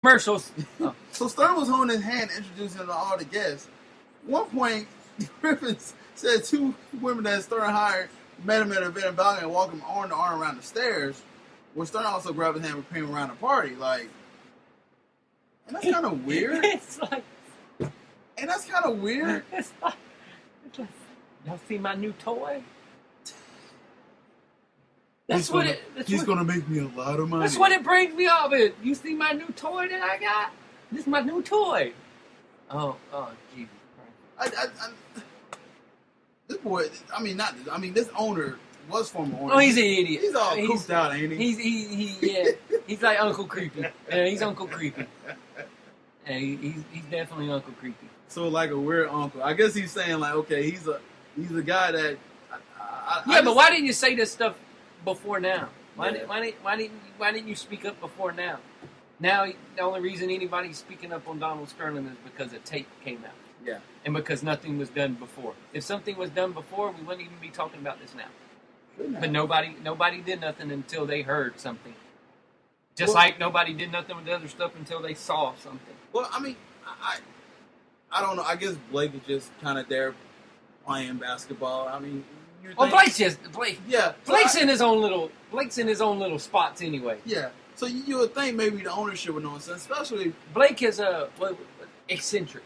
Commercials. Oh. So Stern was holding his hand, introducing him to all the guests. At one point, Griffin said two women that Stern hired met him at an event in Valley and walked him arm to arm around the stairs. Where Stern also grabbed his hand and came around the party. Like, and that's kind of weird. It's like, and that's kind of weird. It's like, y'all see my new toy? That's he's what gonna, it. He's gonna make me a lot of money. That's what it brings me off it. You see my new toy that I got? This is my new toy. Oh, Jesus Christ! This boy. This owner was former owner. Oh, he's an idiot. He's all cooped out, ain't he? Yeah. He's like Uncle Creepy. Yeah, he's Uncle Creepy. Yeah, he's definitely Uncle Creepy. So like a weird uncle. I guess he's saying like, okay, he's a guy that. But why didn't you say this stuff before now? Why didn't you speak up before now? Now the only reason anybody's speaking up on Donald Sterling is because a tape came out. Yeah. And because nothing was done before. If something was done before, we wouldn't even be talking about this now. But nobody did nothing until they heard something. Just like nobody did nothing with the other stuff until they saw something. Well, I mean, I don't know. I guess Blake is just kind of there playing basketball. I mean, Blake. Yeah, Blake's in his own little spots anyway. Yeah. So you would think maybe the ownership would know sense, especially Blake is eccentric.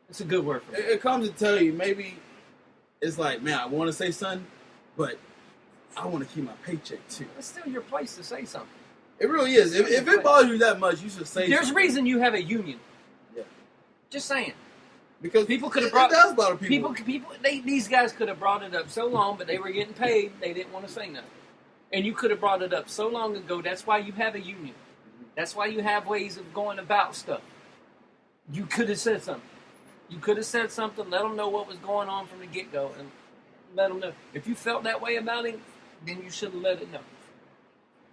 It's a good word for it. It comes to tell you maybe it's like, man, I want to say something, but I want to keep my paycheck too. It's still your place to say something. It really is. If it bothers you that much, you should say There's something. reason you have a union. Yeah. Just saying. Because people could have brought. It does bother people. These guys could have brought it up so long, but they were getting paid. They didn't want to say nothing. And you could have brought it up so long ago. That's why you have a union. That's why you have ways of going about stuff. You could have said something. You could have said something. Let them know what was going on from the get-go, and let them know. If you felt that way about him, then you should have let it know.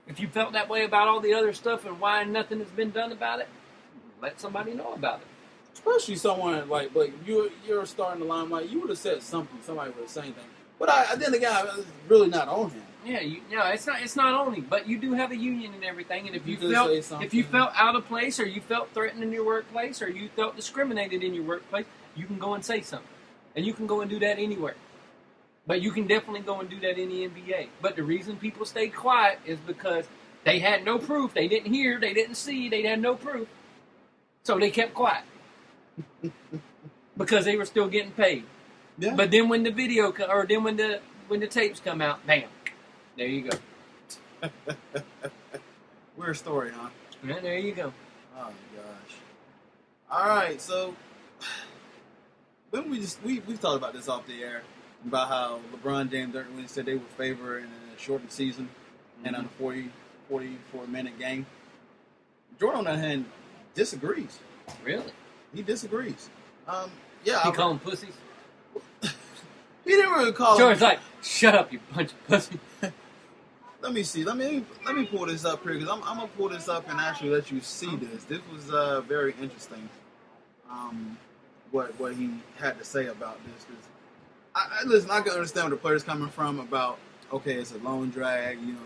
If you felt that way about all the other stuff and why nothing has been done about it, let somebody know about it. Especially someone like you're starting the limelight. You would have said something. Somebody would have said anything. But then again, it's really not on him. Yeah, it's not on him. But you do have a union and everything. And if you felt out of place, or you felt threatened in your workplace, or you felt discriminated in your workplace, you can go and say something, and you can go and do that anywhere. But you can definitely go and do that in the NBA. But the reason people stayed quiet is because they had no proof. They didn't hear. They didn't see. They had no proof. So they kept quiet. Because they were still getting paid. Yeah. But then when the when the tapes come out, bam, there you go. Weird story, huh? Yeah, there you go. Oh my gosh. All right, so when we've talked about this off the air about how LeBron James, Dirk and Lebron said they would favor in a shortened season and on a 44-minute game. Jordan, on the other hand, disagrees. Really? He disagrees. He call them pussies? He didn't really call George's like, shut up, you bunch of pussies. Let me see. Let me pull this up here, because I'm going to pull this up and actually let you see this. This was very interesting, what he had to say about this. Listen, I can understand where the players coming from about, okay, it's a long drag. You know,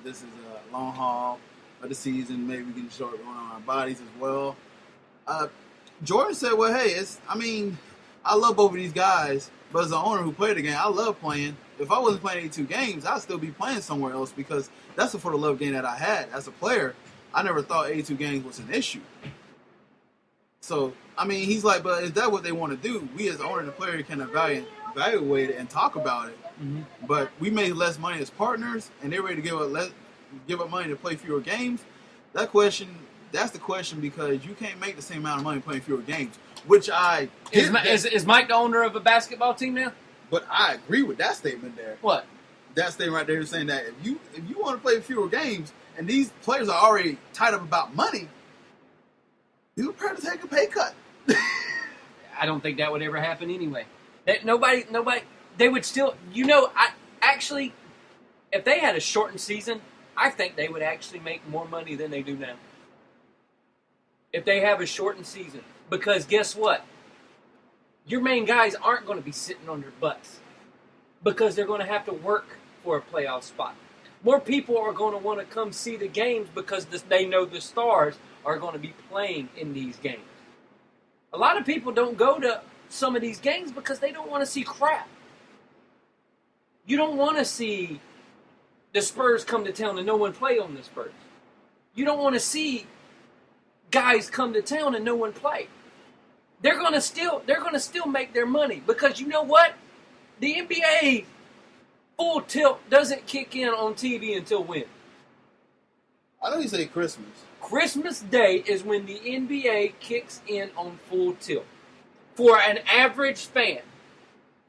this is a long haul of the season. Maybe we can short on our bodies as well. Jordan said, well, hey, I love both of these guys, but as an owner who played the game, I love playing. If I wasn't playing 82 games, I'd still be playing somewhere else, because that's the for the love game that I had. As a player, I never thought 82 games was an issue. So, he's like, but is that what they want to do? We as owner and the player can evaluate it and talk about it. Mm-hmm. But we made less money as partners, and they're ready to give up money to play fewer games. That's the question, because you can't make the same amount of money playing fewer games, which I is Mike the owner of a basketball team now? But I agree with that statement there. What? That statement right there is saying that if you want to play fewer games and these players are already tied up about money, you're prepared to take a pay cut. I don't think that would ever happen anyway. Nobody. They would still. If they had a shortened season, I think they would actually make more money than they do now. If they have a shortened season. Because guess what? Your main guys aren't going to be sitting on their butts. Because they're going to have to work for a playoff spot. More people are going to want to come see the games because they know the stars are going to be playing in these games. A lot of people don't go to some of these games because they don't want to see crap. You don't want to see the Spurs come to town and no one play on the Spurs. You don't want to see guys come to town and no one play. They're going to still make their money because you know what? The NBA full tilt doesn't kick in on TV until when? I know you say Christmas. Christmas Day is when the NBA kicks in on full tilt. For an average fan.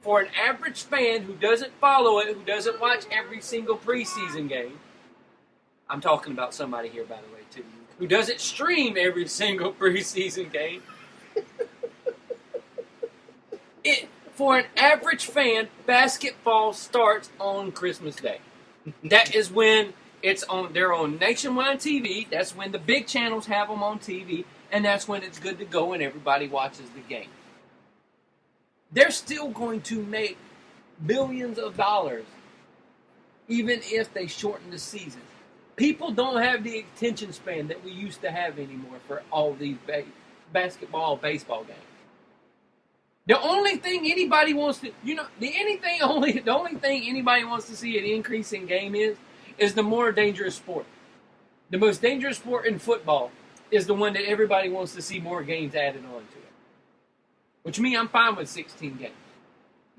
For an average fan who doesn't follow it, who doesn't watch every single preseason game. I'm talking about somebody here, by the way, too. Who doesn't stream every single preseason game. For an average fan, basketball starts on Christmas Day. That is when they're on nationwide TV. That's when the big channels have them on TV. And that's when it's good to go and everybody watches the game. They're still going to make billions of dollars even if they shorten the season. People don't have the attention span that we used to have anymore for all these basketball, baseball games. The only thing anybody wants to, the only thing anybody wants to see an increase in game is the more dangerous sport. The most dangerous sport in football is the one that everybody wants to see more games added on to it. Which means I'm fine with 16 games.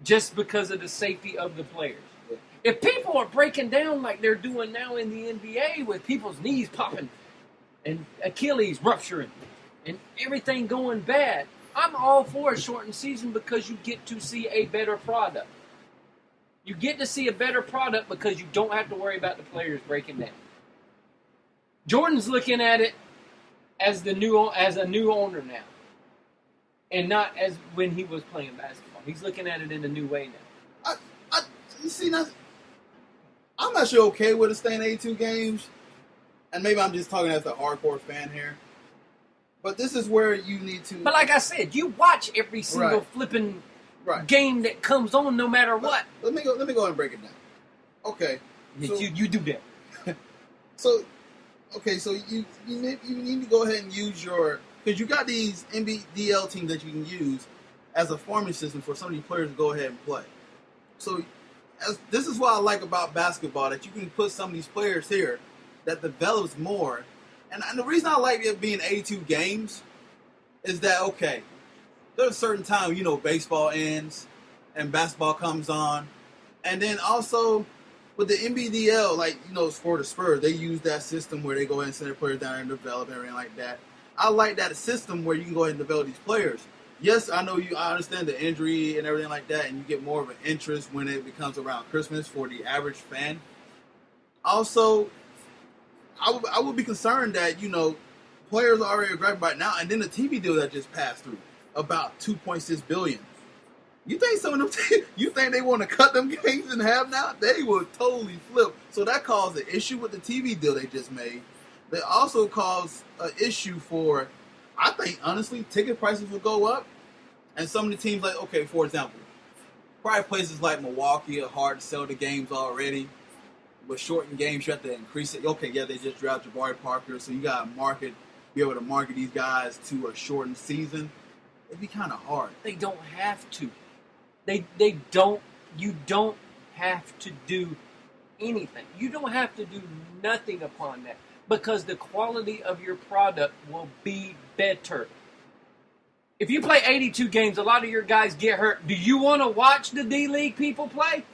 Just because of the safety of the players. If people are breaking down like they're doing now in the NBA with people's knees popping and Achilles rupturing and everything going bad, I'm all for a shortened season because you get to see a better product. You get to see a better product because you don't have to worry about the players breaking down. Jordan's looking at it as a new owner now. And not as when he was playing basketball. He's looking at it in a new way now. I'm actually okay with it staying 82 games. And maybe I'm just talking as a hardcore fan here. But this is where you need to... But like I said, you watch every single flipping game that comes on no matter what. Let me go ahead and break it down. Okay. So, you do that. So you need to go ahead and use your... Because you got these NBDL teams that you can use as a farming system for some of these players to go ahead and play. So this is what I like about basketball, that you can put some of these players here that develops more. And the reason I like it being 82 games is that, okay, there's a certain time, baseball ends and basketball comes on. And then also with the NBDL, for the Spurs, they use that system where they go ahead and send their players down and develop and everything like that. I like that system where you can go ahead and develop these players. Yes, I understand the injury and everything like that, and you get more of an interest when it becomes around Christmas for the average fan. Also, I would be concerned that, players are already grabbing right now, and then the TV deal that just passed through, about $2.6 billion. You think some of them, you think they want to cut them games in half now? They will totally flip. So that caused an issue with the TV deal they just made. They also caused an issue for, I think, honestly, ticket prices will go up. And some of the teams, for example, probably places like Milwaukee are hard to sell the games already. With shortened games, you have to increase it. Okay, yeah, they just drafted Jabari Parker, so you got to be able to market these guys to a shortened season. It'd be kind of hard. They don't have to. You don't have to do anything. You don't have to do nothing upon that. Because the quality of your product will be better. If you play 82 games, a lot of your guys get hurt. Do you want to watch the D-League people play?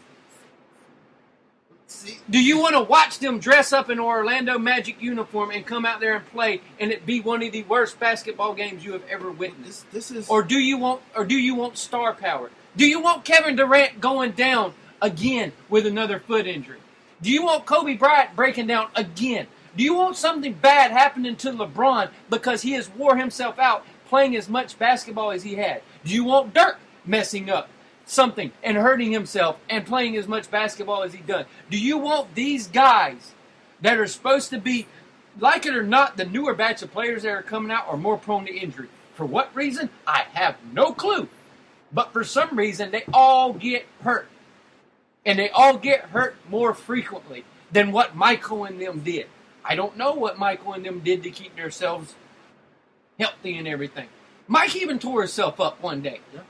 Do you want to watch them dress up in an Orlando Magic uniform and come out there and play, and it be one of the worst basketball games you have ever witnessed? Or do you want star power? Do you want Kevin Durant going down again with another foot injury? Do you want Kobe Bryant breaking down again? Do you want something bad happening to LeBron because he has wore himself out playing as much basketball as he had? Do you want Dirk messing up something and hurting himself and playing as much basketball as he done? Do you want these guys that are supposed to be, like it or not, the newer batch of players that are coming out are more prone to injury? For what reason? I have no clue. But for some reason, they all get hurt. And they all get hurt more frequently. than what Michael and them did. I don't know what Michael and them did to keep themselves healthy and everything. Mike even tore himself up one day. Yeah.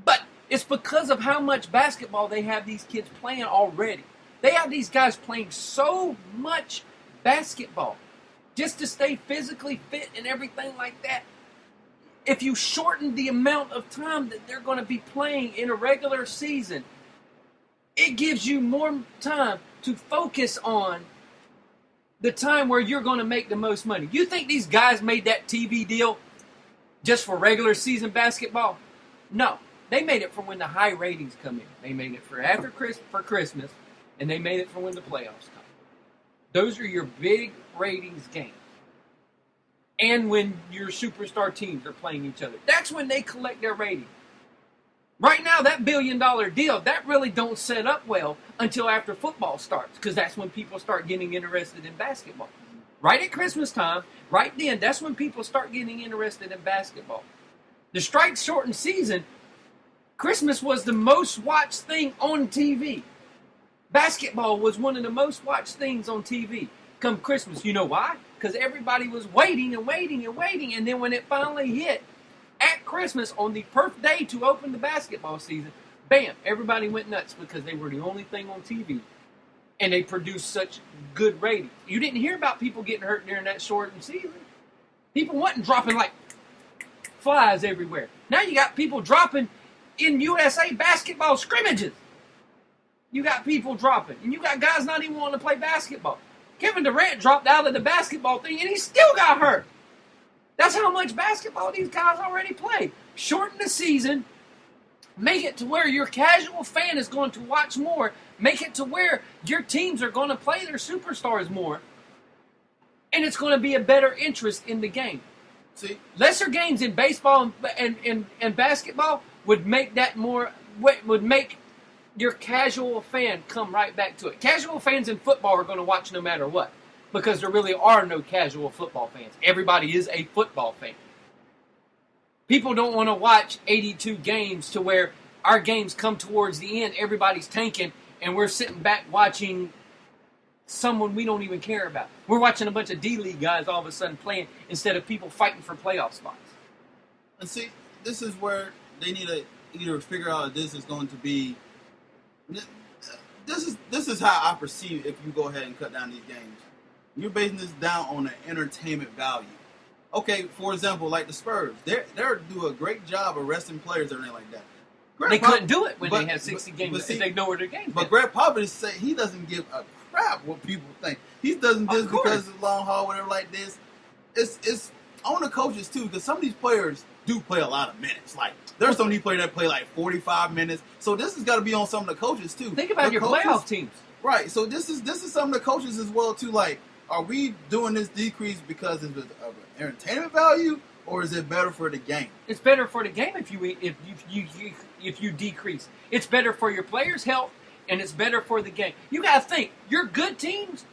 But it's because of how much basketball they have these kids playing already. They have these guys playing so much basketball just to stay physically fit and everything like that. If you shorten the amount of time that they're going to be playing in a regular season, it gives you more time to focus on the time where you're going to make the most money. You think these guys made that TV deal just for regular season basketball? No. They made it for when the high ratings come in. They made it for for Christmas, and they made it for when the playoffs come. Those are your big ratings games. And when your superstar teams are playing each other. That's when they collect their ratings. Right now, that $1 billion deal, that really don't set up well until after football starts, because that's when people start getting interested in basketball. Right at Christmas time, right then, that's when people start getting interested in basketball. The strike shortened season, Christmas was the most watched thing on TV. Basketball was one of the most watched things on TV come Christmas. You know why? Because everybody was waiting and waiting and waiting, and then when it finally hit at Christmas on the perfect day to open the basketball season, bam, everybody went nuts because they were the only thing on TV, and they produced such good ratings. You didn't hear about people getting hurt during that shortened season. People wasn't dropping like flies everywhere. Now you got people dropping in USA basketball scrimmages. You got people dropping, and you got guys not even wanting to play basketball. Kevin Durant dropped out of the basketball thing, and he still got hurt. That's how much basketball these guys already play. Shorten the season. Make it to where your casual fan is going to watch more. Make it to where your teams are going to play their superstars more. And it's going to be a better interest in the game. See, lesser games in baseball and basketball would make that more, would make your casual fan come right back to it. Casual fans in football are going to watch no matter what, because there really are no casual football fans. Everybody is a football fan. People don't want to watch 82 games to where our games come towards the end, everybody's tanking, and we're sitting back watching someone we don't even care about. We're watching a bunch of D-League guys all of a sudden playing instead of people fighting for playoff spots. And see, this is where they need to either figure out this is going to be. This is how I perceive if you go ahead and cut down these games. You're basing this down on the entertainment value. Okay, for example, like the Spurs, they do a great job of resting players and everything like that. They couldn't do it when they had 60 games. See, they know where their games. But Greg Popovich say he doesn't give a crap what people think. He doesn't just because it's long haul, whatever like this. It's on the coaches too, because some of these players do play a lot of minutes. Like there's some of these players that play like 45 minutes. So this has got to be on some of the coaches too. Think about your playoff teams, right? So this is some of the coaches as well too. Like, are we doing this decrease because of an entertainment value, or is it better for the game? It's better for the game if you decrease. It's better for your players' health, and it's better for the game. You got to think, your good teams,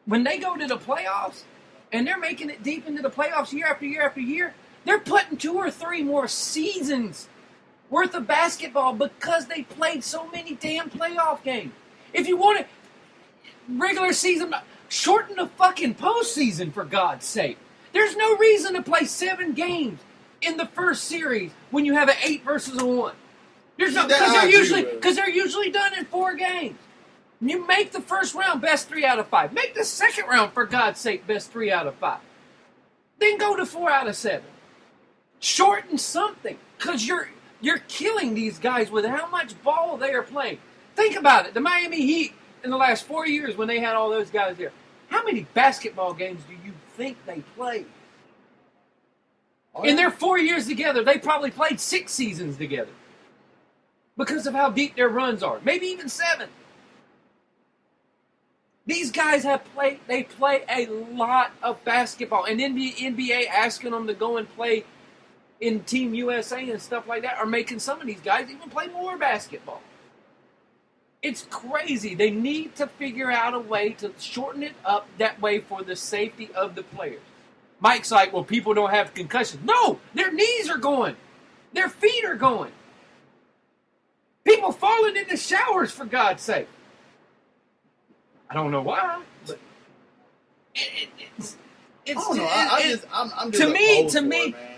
when they go to the playoffs, and they're making it deep into the playoffs year after year after year, they're putting 2 or 3 more seasons worth of basketball because they played so many damn playoff games. If you want to regular season, shorten the fucking postseason, for God's sake. There's no reason to play 7 games in the first series when you have an 8 versus a 1. There's no, because they're usually done in 4 games. You make the first round best 3 out of 5. Make the second round, for God's sake, best 3 out of 5. Then go to 4 out of 7. Shorten something, because you're killing these guys with how much ball they are playing. Think about it. The Miami Heat in the last 4 years when they had all those guys there, how many basketball games do you think they played? In their 4 years together, they probably played 6 seasons together because of how deep their runs are. Maybe even 7. These guys they play a lot of basketball. And then the NBA asking them to go and play in Team USA and stuff like that are making some of these guys even play more basketball. It's crazy. They need to figure out a way to shorten it up that way for the safety of the players. Mike's like, well, people don't have concussions. No, their knees are going. Their feet are going. People falling in the showers, for God's sake. I don't know why. But It's I don't know. I'm just to me, opposed for it, man.